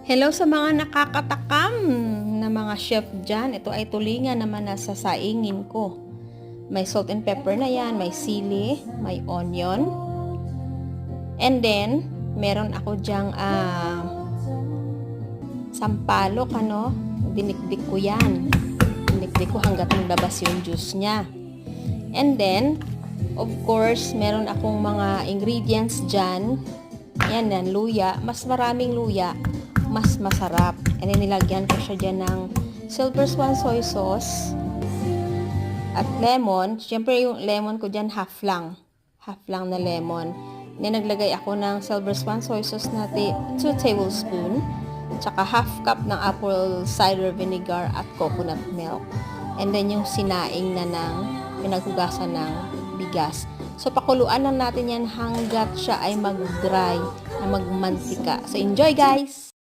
Hello sa mga nakakatakam na mga chef dyan. Ito ay tulingan naman na sasaingin ko. May salt and pepper na yan, may sili, may onion. And then, meron ako dyang sampalok, dinikdik ko yan. Dinikdik ko hanggat lumabas yung juice niya. And then, of course, meron akong mga ingredients dyan. Yan, luya. Mas maraming luya, mas masarap. And then, nilagyan ko siya dyan ng Silver Swan soy sauce at lemon. Siyempre, yung lemon ko dyan, half lang na lemon. And then, naglagay ako ng Silver Swan soy sauce na 2 tablespoon. Tsaka half cup ng apple cider vinegar at coconut milk. And then, yung sinaing na ng pinaghugasan ng bigas. So, pakuluan lang natin yan hanggat siya ay mag-dry, na magmantika. So, enjoy guys!